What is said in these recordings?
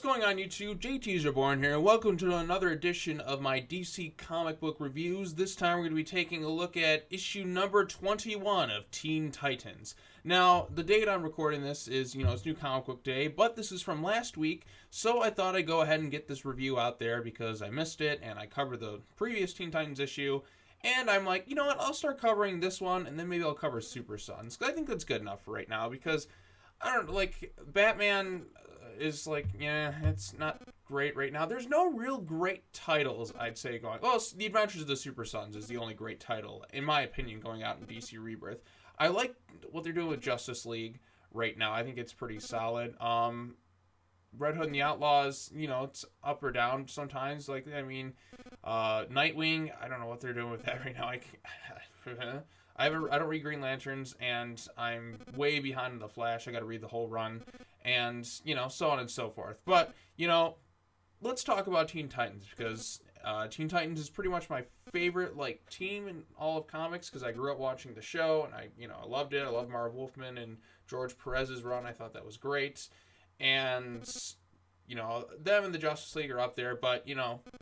going on YouTube? JTISREBORN here, and welcome to another edition of my DC comic book reviews. This time we're going to be taking a look at issue number 21 of Teen Titans. Now, the date I'm recording this is, it's New Comic Book Day, but this is from last week, so I thought I'd go ahead and get this review out there because I missed it, and I covered the previous Teen Titans issue, and I'm like, you know what, I'll start covering this one, and then maybe I'll cover Super Sons, because I think that's good enough for right now, because I don't like Batman is like, yeah, it's not great right now. There's no real great titles, I'd say, going. Well, The Adventures of the Super Sons is the only great title, in my opinion, going out in DC Rebirth. I like what they're doing with Justice League right now. I think it's pretty solid. Red Hood and the Outlaws, it's up or down sometimes. Nightwing, I don't know what they're doing with that right now. I don't read Green Lanterns, and I'm way behind in The Flash. I got to read the whole run, and, so on and so forth. But, let's talk about Teen Titans, because Teen Titans is pretty much my favorite, team in all of comics, because I grew up watching the show, and I loved it. I loved Marv Wolfman and George Perez's run. I thought that was great. And, them and the Justice League are up there, but,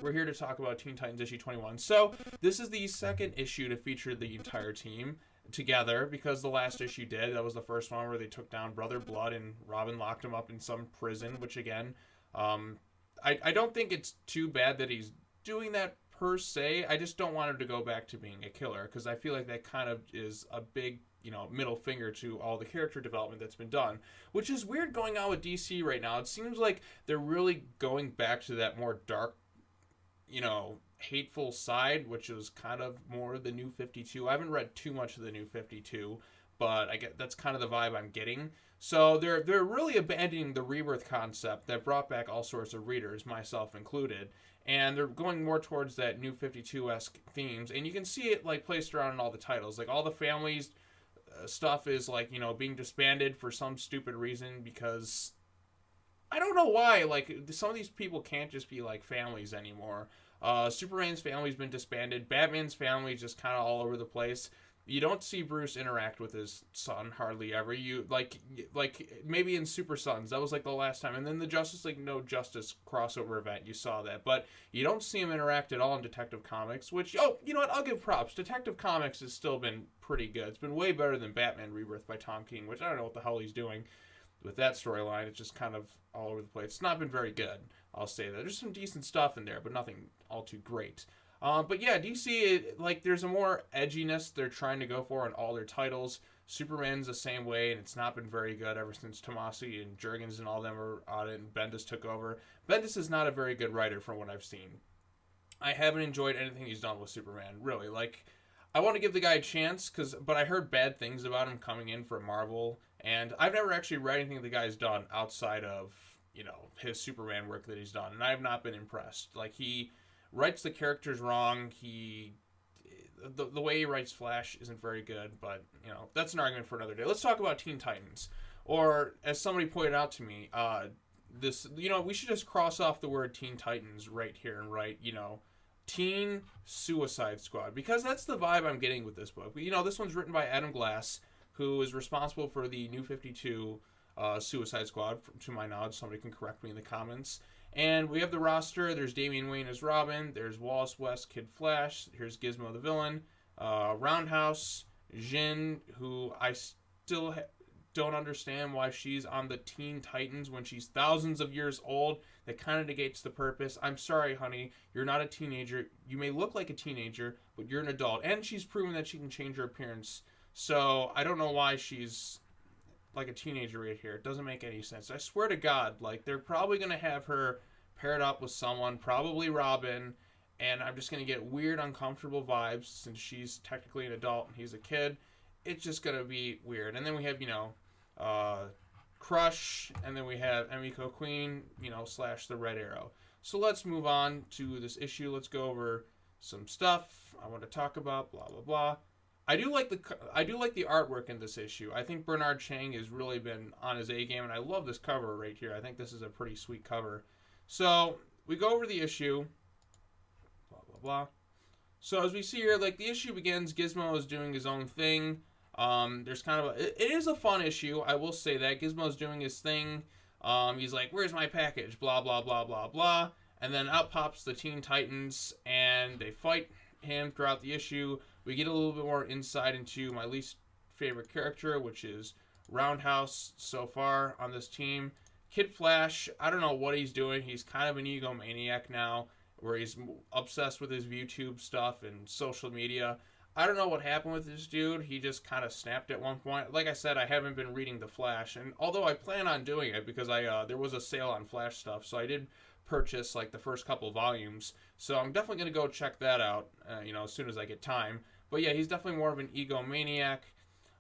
we're here to talk about Teen Titans issue 21. So, this is the second issue to feature the entire team together, because the last issue did. That was the first one where they took down Brother Blood and Robin locked him up in some prison, which, again, I don't think it's too bad that he's doing that per se. I just don't want him to go back to being a killer, because I feel like that kind of is a big middle finger to all the character development that's been done, which is weird going on with DC right now. It seems like they're really going back to that more dark, hateful side, which is kind of more the New 52. I haven't read too much of the New 52, but I get that's kind of the vibe I'm getting. So they're really abandoning the Rebirth concept that brought back all sorts of readers, myself included, and they're going more towards that New 52-esque themes, and you can see it placed around in all the titles. All the families stuff is being disbanded for some stupid reason, because I don't know why. Some of these people can't just be families anymore. Superman's family's been disbanded. Batman's family is just kind of all over the place. You don't see Bruce interact with his son hardly ever. You maybe in Super Sons, that was the last time, and then the Justice League No Justice crossover event, you saw that, but you don't see him interact at all in Detective Comics. Which, you know what? I'll give props. Detective Comics has still been pretty good. It's been way better than Batman Rebirth by Tom King, which I don't know what the hell he's doing with that storyline. It's just kind of all over the place. It's not been very good. I'll say that. There's some decent stuff in there, but nothing all too great. But yeah, DC, there's a more edginess they're trying to go for in all their titles. Superman's the same way, and it's not been very good ever since Tomasi and Jurgens and all them were on it, and Bendis took over. Bendis is not a very good writer from what I've seen. I haven't enjoyed anything he's done with Superman, really. I want to give the guy a chance, but I heard bad things about him coming in for Marvel, and I've never actually read anything the guy's done outside of, his Superman work that he's done, and I have not been impressed. He writes the characters wrong. The way he writes Flash isn't very good, but that's an argument for another day. Let's talk about Teen Titans, or as somebody pointed out to me, we should just cross off the word Teen Titans right here and write Teen Suicide Squad, because that's the vibe I'm getting with this book. This one's written by Adam Glass, who is responsible for the New 52 Suicide Squad, to my knowledge. Somebody can correct me in the comments. And we have the roster. There's Damian Wayne as Robin. There's Wallace West, Kid Flash. Here's Gizmo the villain. Roundhouse, Jin, who I still don't understand why she's on the Teen Titans when she's thousands of years old. That kind of negates the purpose. I'm sorry, honey. You're not a teenager. You may look like a teenager, but you're an adult. And she's proven that she can change her appearance. So I don't know why she's like a teenager right here. It doesn't make any sense. I swear to God, they're probably going to have her paired up with someone, probably Robin, and I'm just going to get weird, uncomfortable vibes since she's technically an adult and he's a kid. It's just going to be weird. And then we have, Crush, and then we have Emiko Queen, / the Red Arrow. So let's move on to this issue. Let's go over some stuff I want to talk about, blah, blah, blah. I do like the artwork in this issue. I think Bernard Chang has really been on his A game, and I love this cover right here. I think this is a pretty sweet cover. So we go over the issue, blah blah blah. So as we see here, the issue begins. Gizmo is doing his own thing. There's kind of it is a fun issue. I will say that Gizmo's doing his thing. He's like, where's my package? Blah, blah, blah, blah, blah. And then out pops the Teen Titans, and they fight him throughout the issue. We get a little bit more insight into my least favorite character, which is Roundhouse so far on this team. Kid Flash, I don't know what he's doing. He's kind of an egomaniac now, where he's obsessed with his YouTube stuff and social media. I don't know what happened with this dude. He just kind of snapped at one point. Like I said, I haven't been reading The Flash, and although I plan on doing it because there was a sale on Flash stuff, so I did purchase like the first couple volumes. So I'm definitely gonna go check that out, as soon as I get time. But yeah, he's definitely more of an egomaniac.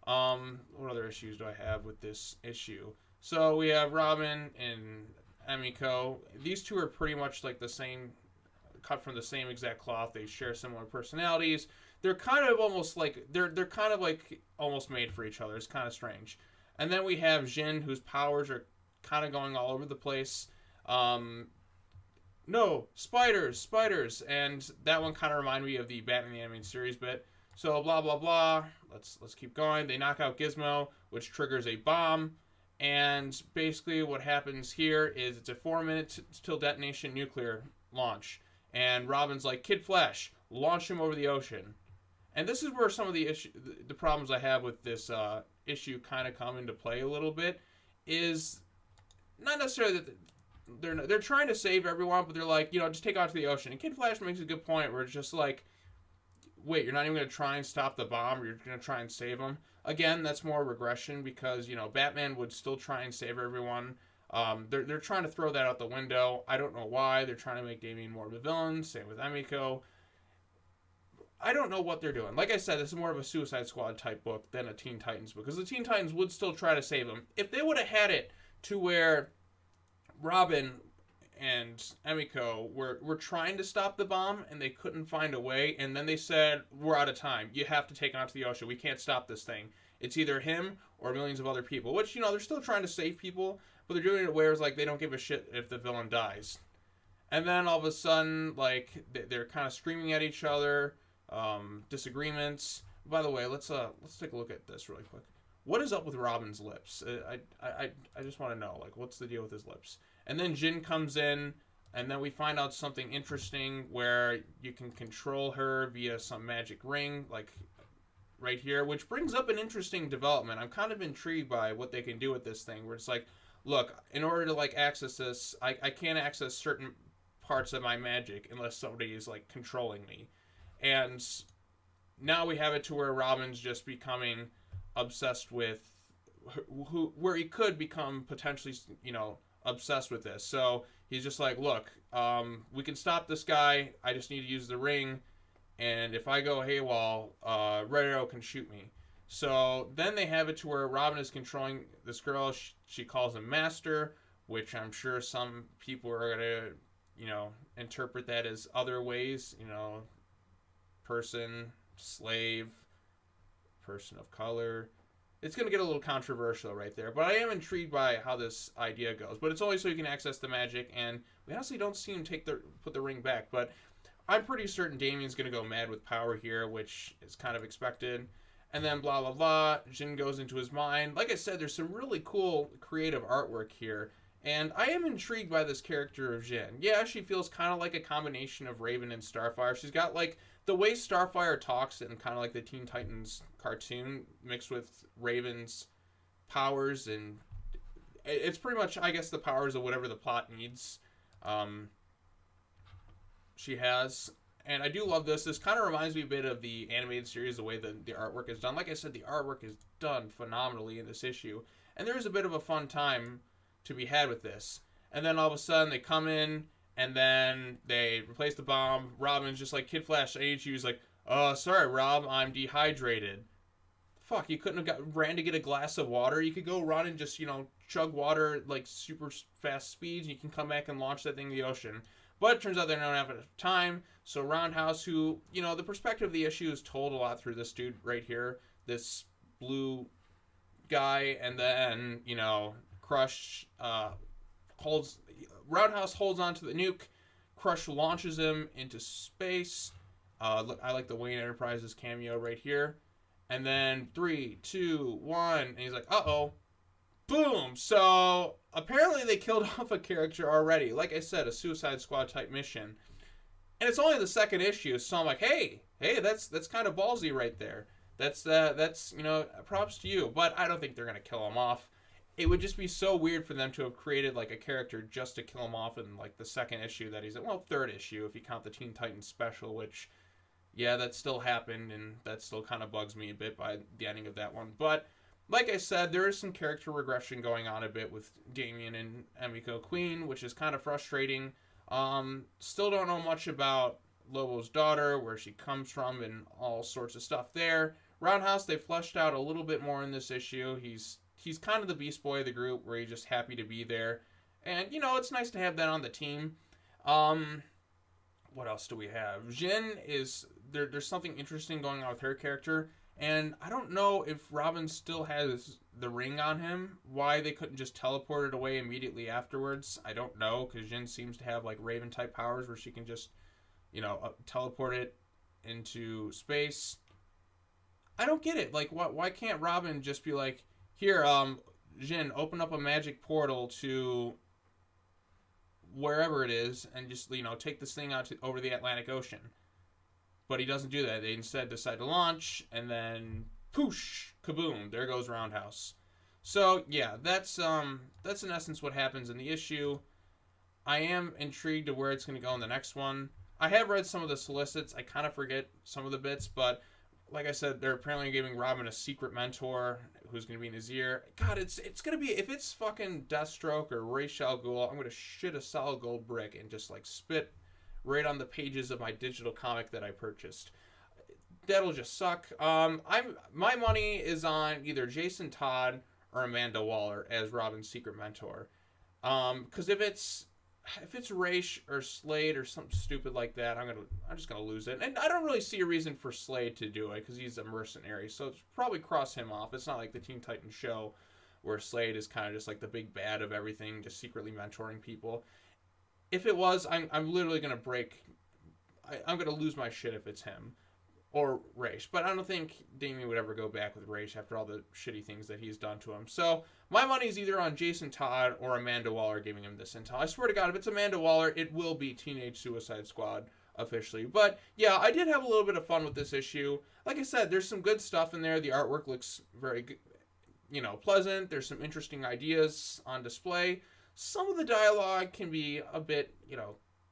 What other issues do I have with this issue? So we have Robin and Emiko. These two are pretty much like the same, cut from the same exact cloth. They share similar personalities. They're kind of almost like they're kind of like almost made for each other. It's kind of strange. And then we have Jin, whose powers are kind of going all over the place. No, spiders, and that one kind of reminded me of the Batman the Animated Series bit. So blah blah blah. Let's keep going. They knock out Gizmo, which triggers a bomb. And basically what happens here is it's a 4-minute till detonation nuclear launch. And Robin's like, Kid Flash, launch him over the ocean. And this is where some of the problems I have with this issue kind of come into play a little bit. Is not necessarily that they're trying to save everyone, but they're like, just take off to the ocean. And Kid Flash makes a good point where it's just like, wait, you're not even going to try and stop the bomb, or you're going to try and save them? Again, that's more regression because, Batman would still try and save everyone. They're trying to throw that out the window. I don't know why. They're trying to make Damian more of a villain. Same with Emiko. I don't know what they're doing. Like I said, this is more of a Suicide Squad type book than a Teen Titans book, because the Teen Titans would still try to save him. If they would have had it to where Robin and Emiko were trying to stop the bomb and they couldn't find a way, and then they said, we're out of time. You have to take it onto the ocean. We can't stop this thing. It's either him or millions of other people, which, they're still trying to save people, but they're doing it where it's like they don't give a shit if the villain dies. And then all of a sudden, like, they're kind of screaming at each other, disagreements. By the way, let's take a look at this really quick. What is up with Robin's lips? I just want to know, like, what's the deal with his lips? And then Jin comes in, and then we find out something interesting where you can control her via some magic ring, like right here, which brings up an interesting development. I'm kind of intrigued by what they can do with this thing, where it's like, look, in order to like access this, I can't access certain parts of my magic unless somebody is like controlling me. And now we have it to where Robin's just becoming obsessed with where he could become potentially, obsessed with this. So he's just like, look, we can stop this guy. I just need to use the ring. And if I go AWOL, Red Arrow can shoot me. So then they have it to where Robin is controlling this girl. She calls him Master, which I'm sure some people are going to, interpret that as other ways, person, slave, person of color. It's going to get a little controversial right there, but I am intrigued by how this idea goes. But it's only so you can access the magic, and we honestly don't see him put the ring back. But I'm pretty certain Damian's going to go mad with power here, which is kind of expected. And then blah, blah, blah. Jin goes into his mind. Like I said, there's some really cool creative artwork here. And I am intrigued by this character of Jin. Yeah, she feels kind of like a combination of Raven and Starfire. She's got like the way Starfire talks in kind of like the Teen Titans cartoon mixed with Raven's powers, and it's pretty much, I guess, the powers of whatever the plot needs. She has, and I do love this. This kind of reminds me a bit of the animated series, the way that the artwork is done. Like I said, the artwork is done phenomenally in this issue, and there is a bit of a fun time to be had with this. And then all of a sudden they come in, and then they replace the bomb. Robin's just like, Kid Flash, I need you. He's like, sorry, Rob, I'm dehydrated. Fuck, you couldn't have ran to get a glass of water? You could go run and just, chug water at, like, super fast speeds, and you can come back and launch that thing in the ocean. But it turns out they don't have enough time. So Roundhouse, who, the perspective of the issue is told a lot through this dude right here, this blue guy, and then, Crush Roundhouse holds onto the nuke. Crush launches him into space. Look, I like the Wayne Enterprises cameo right here. And then 3, 2, 1, and he's like, uh-oh. Boom. So apparently they killed off a character already. Like I said, a Suicide Squad type mission, and it's only the second issue. So I'm like, hey, that's kind of ballsy right there. That's props to you. But I don't think they're gonna kill him off. It would just be so weird for them to have created like a character just to kill him off in like the second issue that he's in. Well, third issue if you count the Teen Titans special, which, yeah, that still happened, and that still kind of bugs me a bit by the ending of that one. But like I said, there is some character regression going on a bit with Damian and Emiko Queen, which is kind of frustrating. Still don't know much about Lobo's daughter, where she comes from, and all sorts of stuff there. Roundhouse, they fleshed out a little bit more in this issue. He's kind of the Beast Boy of the group, where he's just happy to be there. And, it's nice to have that on the team. What else do we have? Jin is... There's something interesting going on with her character. And I don't know if Robin still has the ring on him. Why they couldn't just teleport it away immediately afterwards, I don't know. Because Jin seems to have, like, Raven-type powers where she can just, teleport it into space. I don't get it. Like, why can't Robin just be like... Here, Jin, open up a magic portal to wherever it is and just, take this thing out over the Atlantic Ocean. But he doesn't do that. They instead decide to launch, and then, poosh, kaboom, there goes Roundhouse. So, yeah, that's in essence what happens in the issue. I am intrigued to where it's going to go in the next one. I have read some of the solicits. I kind of forget some of the bits, but... Like I said, they're apparently giving Robin a secret mentor who's going to be in his ear. God, it's going to be... If it's fucking Deathstroke or Ra's al Ghul, I'm going to shit a solid gold brick and just, like, spit right on the pages of my digital comic that I purchased. That'll just suck. My money is on either Jason Todd or Amanda Waller as Robin's secret mentor. Because if it's Ra's or Slade or something stupid like that, I'm just gonna lose it. And I don't really see a reason for Slade to do it because he's a mercenary, so it's probably cross him off. It's not like the Teen Titans show where Slade is kind of just like the big bad of everything, just secretly mentoring people. If it was, I'm literally gonna break. I'm gonna lose my shit if it's him or Ra's. But I don't think Damian would ever go back with Ra's after all the shitty things that he's done to him. So my money's either on Jason Todd or Amanda Waller giving him this intel. I swear to God, if it's Amanda Waller, it will be Teenage Suicide Squad officially. But yeah, I did have a little bit of fun with this issue. Like I said, there's some good stuff in there. The artwork looks very, pleasant. There's some interesting ideas on display. Some of the dialogue can be a bit,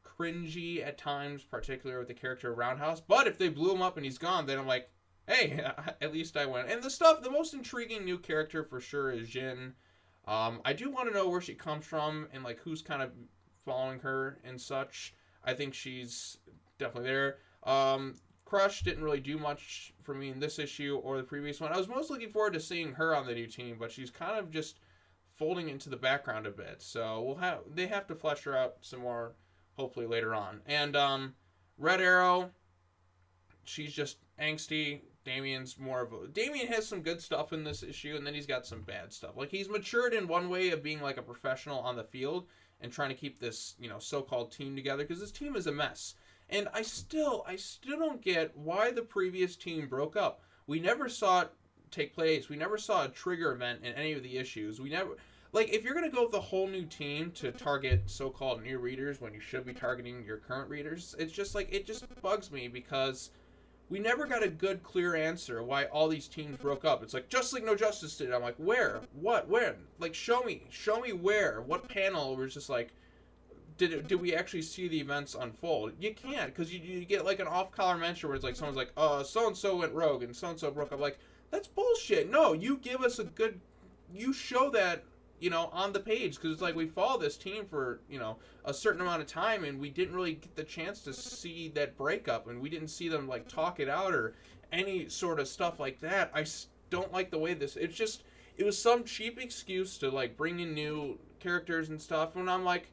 cringy at times, particularly with the character of Roundhouse. But if they blew him up and he's gone, then I'm like, hey, at least I win. And the most intriguing new character for sure is Jin. I do want to know where she comes from and like who's kind of following her and such. I think she's definitely there. Crush didn't really do much for me in this issue or the previous one. I was most looking forward to seeing her on the new team, but she's kind of just folding into the background a bit. So they have to flesh her out some more, hopefully later on. And Red Arrow, she's just angsty. Damian has some good stuff in this issue, and then he's got some bad stuff. Like, he's matured in one way of being like a professional on the field and trying to keep this, so-called team together, because this team is a mess. And I still don't get why the previous team broke up. We never saw it take place. We never saw a trigger event in any of the issues. We never... Like, if you're going to go with a whole new team to target so-called new readers when you should be targeting your current readers, it's just like, it just bugs me because we never got a good, clear answer why all these teams broke up. It's like, just like No Justice did. I'm like, where? What? When? Like, show me where. What panel was just like, did we actually see the events unfold? You can't, because you get like an off-color mention where it's like, someone's like, so-and-so went rogue and so-and-so broke up. Like, that's bullshit. No, you give us you show that, on the page, because it's like we follow this team for, a certain amount of time, and we didn't really get the chance to see that breakup, and we didn't see them, like, talk it out or any sort of stuff like that. I don't like the way it was some cheap excuse to, like, bring in new characters and stuff, and I'm like,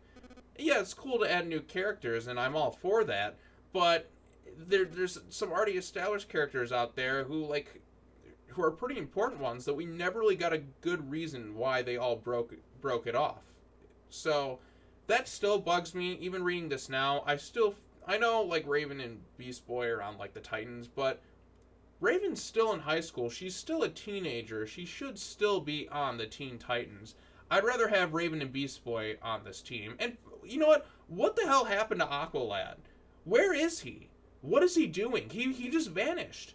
yeah, it's cool to add new characters, and I'm all for that, but there's some already established characters out there who are pretty important ones that we never really got a good reason why they all broke it off. So that still bugs me, even reading this now. I know, like, Raven and Beast Boy are on, like, the Titans, but Raven's still in high school. She's still a teenager. She should still be on the Teen Titans. I'd rather have Raven and Beast Boy on this team. And you know what? What the hell happened to Aqualad? Where is he? What is he doing? He just vanished.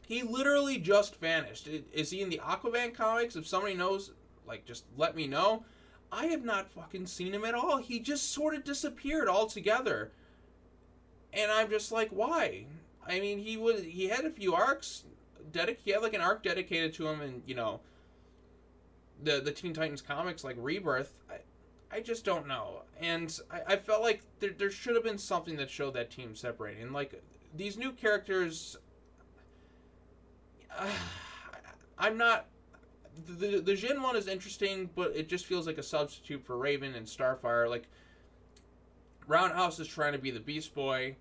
He literally just vanished. Is he in the Aquaman comics? If somebody knows, like, just let me know. I have not fucking seen him at all. He just sort of disappeared altogether. And I'm just like, why? I mean, he had a few arcs. He had like an arc dedicated to him, and you know, the Teen Titans comics, like Rebirth. I just don't know. And I felt like there should have been something that showed that team separating. Like, these new characters, I'm not... The Jin one is interesting, but it just feels like a substitute for Raven and Starfire. Like, Roundhouse is trying to be the Beast Boy,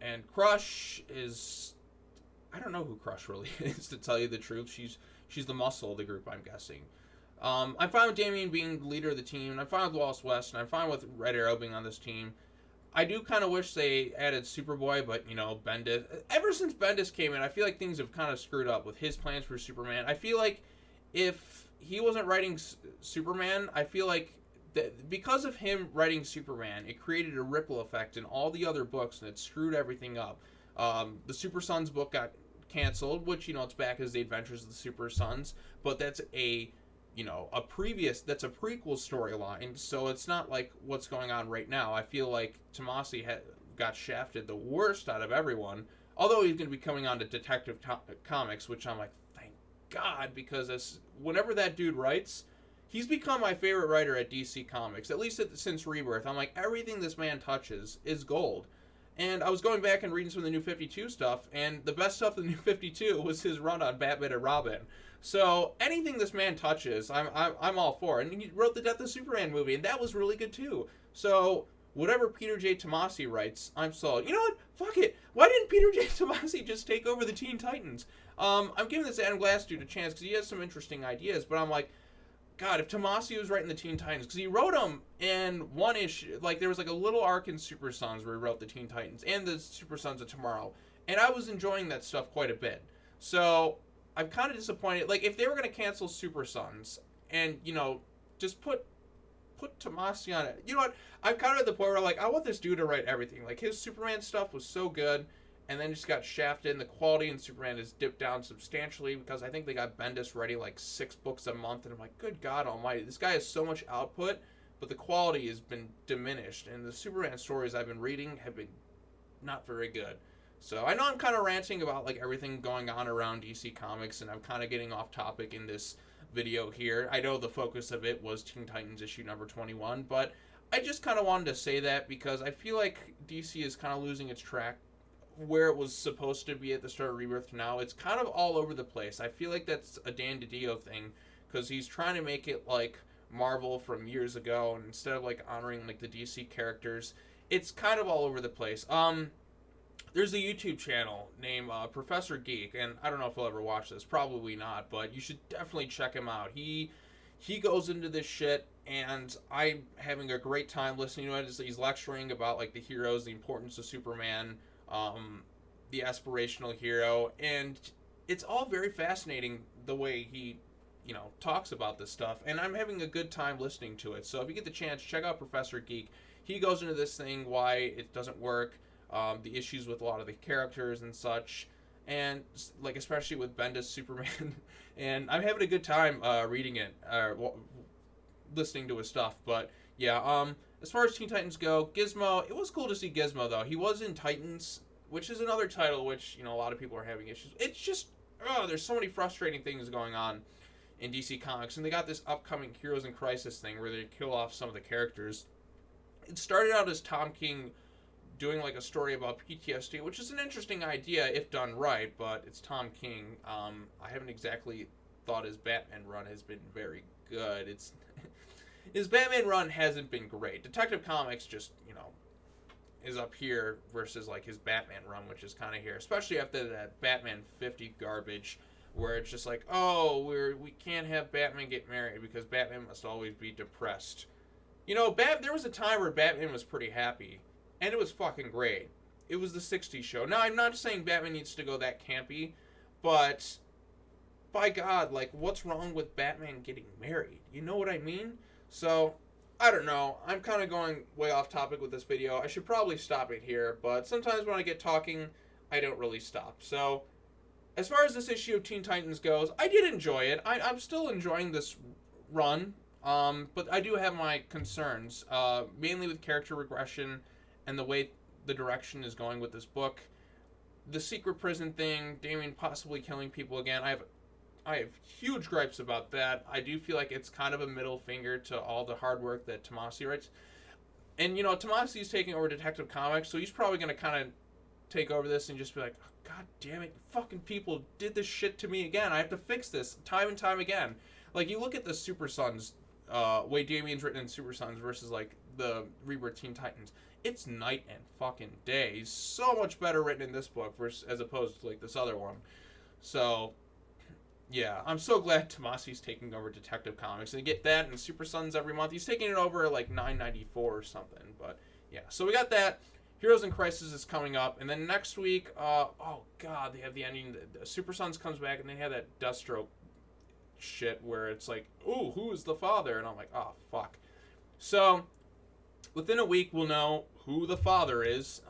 and Crush is... I don't know who Crush really is, to tell you the truth. She's the muscle of the group, I'm guessing. I'm fine with Damian being the leader of the team, and I'm fine with Wallace West, and I'm fine with Red Arrow being on this team. I do kind of wish they added Superboy, but, you know, Bendis... Ever since Bendis came in, I feel like things have kind of screwed up with his plans for Superman. I feel like if he wasn't writing Superman, I feel like because of him writing Superman, it created a ripple effect in all the other books, and it screwed everything up. The Super Sons book got canceled, which, you know, it's back as the Adventures of the Super Sons, but that's a prequel storyline, so it's not like what's going on right now. I feel like Tomasi got shafted the worst out of everyone, although he's going to be coming on to Detective Comics, which I'm like, thank God, because whenever that dude writes, he's become my favorite writer at DC Comics, at least since Rebirth. I'm like, everything this man touches is gold. And I was going back and reading some of the New 52 stuff, and the best stuff in the New 52 was his run on Batman and Robin. So anything this man touches, I'm all for. And he wrote the Death of Superman movie, and that was really good too. So whatever Peter J. Tomasi writes, I'm sold. You know what? Fuck it. Why didn't Peter J. Tomasi just take over the Teen Titans? I'm giving this Adam Glass dude a chance because he has some interesting ideas, but I'm like, God, if Tomasi was writing the Teen Titans, because he wrote them in one issue, like there was like a little arc in Super Sons where he wrote the Teen Titans and the Super Sons of Tomorrow, and I was enjoying that stuff quite a bit. So I'm kind of disappointed. Like, if they were going to cancel Super Sons and, you know, just put Tomasi on it. You know what? I'm kind of at the point where, like, I want this dude to write everything. Like, his Superman stuff was so good, and then just got shafted, and the quality in Superman has dipped down substantially because I think they got Bendis ready, like, 6 books a month, and I'm like, good God almighty. This guy has so much output, but the quality has been diminished, and the Superman stories I've been reading have been not very good. So I know I'm kind of ranting about like everything going on around DC Comics, and I'm kind of getting off topic in this video here. I know the focus of it was Teen Titans issue number 21, but I just kind of wanted to say that because I feel like DC is kind of losing its track where it was supposed to be at the start of Rebirth to now. It's kind of all over the place. I feel like that's a Dan DiDio thing because he's trying to make it like Marvel from years ago, and instead of like honoring like the DC characters, it's kind of all over the place. There's a YouTube channel named Professor Geek, and I don't know if he'll ever watch this. Probably not, but you should definitely check him out. He goes into this shit, and I'm having a great time listening to it. He's lecturing about like the heroes, the importance of Superman, the aspirational hero, and it's all very fascinating the way he, you know, talks about this stuff, and I'm having a good time listening to it. So if you get the chance, check out Professor Geek. He goes into this thing, why it doesn't work, the issues with a lot of the characters and such, and like especially with Bendis Superman, and I'm having a good time reading it, listening to his stuff. But yeah, as far as Teen Titans go, Gizmo, it was cool to see Gizmo though. He was in Titans, which is another title which, you know, a lot of people are having issues. It's just, there's so many frustrating things going on in DC Comics, and they got this upcoming Heroes in Crisis thing where they kill off some of the characters. It started out as Tom King doing like a story about PTSD, which is an interesting idea if done right, but it's Tom King. I haven't exactly thought his Batman run has been very good. His Batman run hasn't been great. Detective Comics just, you know, is up here versus like his Batman run, which is kind of here, especially after that Batman 50 garbage where it's just like, oh, we can't have Batman get married because Batman must always be depressed. You know, there was a time where Batman was pretty happy. And it was fucking great. it was the 60s show. Now, I'm not saying Batman needs to go that campy, but by God, like, what's wrong with Batman getting married? You know what I mean? So, I don't know. I'm kind of going way off topic with this video. I should probably stop it here, but sometimes when I get talking, I don't really stop. So, as far as this issue of Teen Titans goes, I did enjoy it. I'm still enjoying this run, but I do have my concerns, mainly with character regression and the way the direction is going with this book. The secret prison thing, Damian possibly killing people again, I have huge gripes about that. I do feel like it's kind of a middle finger to all the hard work that Tomasi writes. And, you know, Tomasi's taking over Detective Comics, so he's probably going to kind of take over this and just be like, oh, God damn it, fucking people did this shit to me again. I have to fix this time and time again. Like, you look at the Super Sons, way Damian's written in Super Sons versus, like, the Rebirth Teen Titans. It's night and fucking day. He's so much better written in this book versus, as opposed to, like, this other one. So, yeah, I'm so glad Tomasi's taking over Detective Comics. And you get that in Super Sons every month. He's taking it over at, like, $9.94 or something. But, yeah, so we got that. Heroes in Crisis is coming up. And then next week, oh, God, they have the ending. The Super Sons comes back, and they have that Deathstroke shit where it's like, ooh, who is the father? And I'm like, oh, fuck. So, within a week, we'll know who the father is.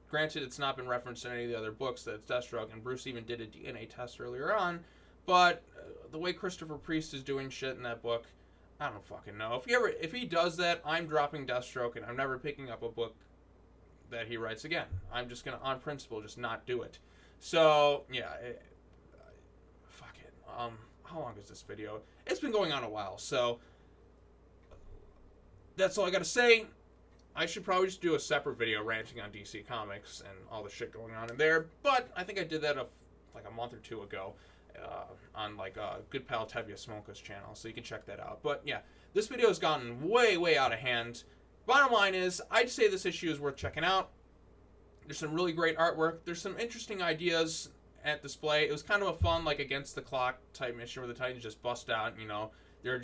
Granted, it's not been referenced in any of the other books that it's Deathstroke, and Bruce even did a DNA test earlier on. But the way Christopher Priest is doing shit in that book, I don't fucking know. If he does that, I'm dropping Deathstroke, and I'm never picking up a book that he writes again. I'm just gonna, on principle, just not do it. So yeah, fuck it. How long is this video? It's been going on a while, so that's all I gotta say. I should probably just do a separate video ranting on DC Comics and all the shit going on in there, but I think I did that like a month or two ago on like Good Pal Tevye Smoka's channel, so you can check that out. But yeah, this video has gotten way, way out of hand. Bottom line is, I'd say this issue is worth checking out. There's some really great artwork. There's some interesting ideas at display. It was kind of a fun, like, against the clock type mission where the Titans just bust out, you know. They're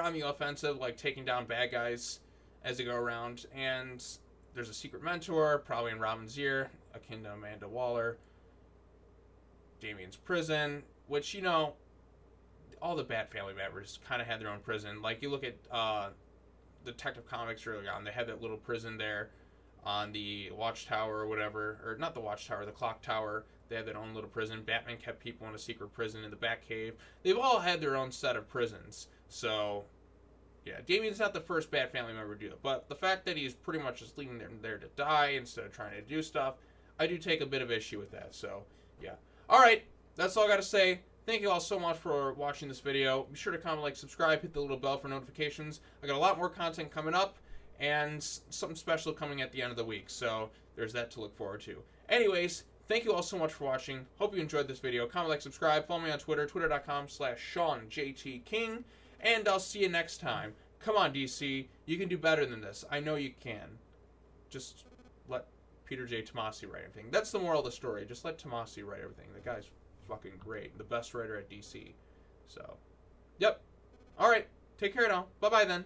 on the offensive, like, taking down bad guys as they go around. And there's a secret mentor, probably in Robin's ear, akin to Amanda Waller. Damian's prison, which, you know, all the Bat family members kind of had their own prison. Like, you look at Detective Comics early on, they had that little prison there on the Watchtower or whatever, or not the Watchtower, the Clock Tower. They had their own little prison. Batman kept people in a secret prison in the Batcave. They've all had their own set of prisons. So, yeah, Damian's not the first Bat family member to do it, but the fact that he's pretty much just leaving them there to die instead of trying to do stuff, I do take a bit of issue with that. So, yeah. Alright, that's all I gotta say. Thank you all so much for watching this video. Be sure to comment, like, subscribe, hit the little bell for notifications. I got a lot more content coming up, and something special coming at the end of the week, so there's that to look forward to. Anyways, thank you all so much for watching. Hope you enjoyed this video. Comment, like, subscribe. Follow me on Twitter, twitter.com/SeanJTKing, and I'll see you next time. Come on, DC. You can do better than this. I know you can. Just let Peter J. Tomasi write everything. That's the moral of the story. Just let Tomasi write everything. The guy's fucking great. The best writer at DC. So, yep. Alright. Take care now. Bye-bye then.